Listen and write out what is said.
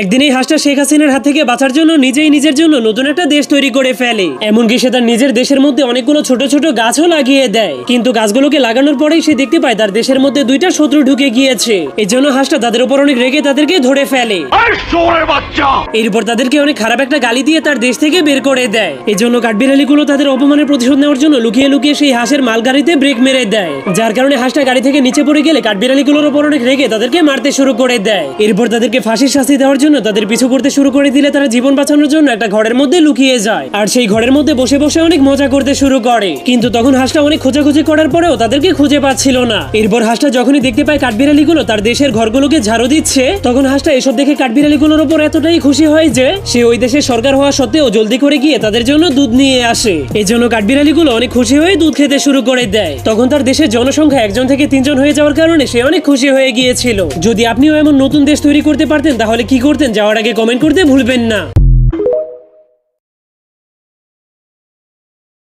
একদিন এই হাঁসটা শেখ হাসিনার হাত থেকে বাঁচার জন্য নিজেই নিজের জন্য নতুন একটা দেশ তৈরি করে ফেলে। এমনকি সে তার নিজের দেশের মধ্যে অনেকগুলো ছোট ছোট গাছও লাগিয়ে দেয়। কিন্তু গাছগুলোকে লাগানোর পরেই সে দেখতে পায় তার দেশের মধ্যে দুইটা শত্রু ঢুকে গিয়েছে। এই জন্য হাঁসটা তাদের উপর অনেক রেগে তাদেরকে ধরে ফেলে। এরপর তাদেরকে অনেক খারাপ একটা গালি দিয়ে তার দেশ থেকে বের করে দেয়। এই জন্য কাঠবিড়ালিগুলো তাদের অপমানের প্রতিশোধ নেওয়ার জন্য লুকিয়ে লুকিয়ে সেই হাঁসের মালগাড়িতে ব্রেক মেরে দেয়, যার কারণে হাঁসটা গাড়ি থেকে নিচে পড়ে গেলে কাঠবিড়ালিগুলোর উপর অনেক রেগে তাদেরকে মারতে শুরু করে দেয়। এরপর তাদেরকে ফাঁসির শাস্তি দেওয়ার জন্য তাদের পিছু করতে শুরু করে দিলে তারা জীবন বাঁচানোর জন্য একটা ঘরের মধ্যে লুকিয়ে যায়, আর সেই ঘরের মধ্যে বসে বসে অনেক মজা করতে শুরু করে। কিন্তু তখন হাঁসটা অনেক খোঁজাখুঁজি করার পরেও তাদেরকে খুঁজে পাচ্ছিল না। এরপর হাঁসটা যখনই দেখতে পায় কাঠবিড়ালিগুলো তার দেশের ঘরগুলোকে ঝাড়ু দিচ্ছে, তখন হাঁসটা এসব দেখে কাঠবিড়ালিগুলোর উপর এতটাই খুশি হয় যে সে ওই দেশের সরকার হওয়া সত্ত্বেও জলদি করে গিয়ে তাদের জন্য দুধ নিয়ে আসে। এই জন্য কাঠবিড়ালিগুলো অনেক খুশি হয়ে দুধ খেতে শুরু করে দেয়। তখন তার দেশের জনসংখ্যা 1 থেকে 3 জন হয়ে যাওয়ার কারণে সে অনেক খুশি হয়ে গিয়েছিল। যদি আপনিও এমন নতুন দেশ তৈরি করতে পারতেন তাহলে কি করতেন? যাওয়ার আগে কমেন্ট করতে ভুলবেন না।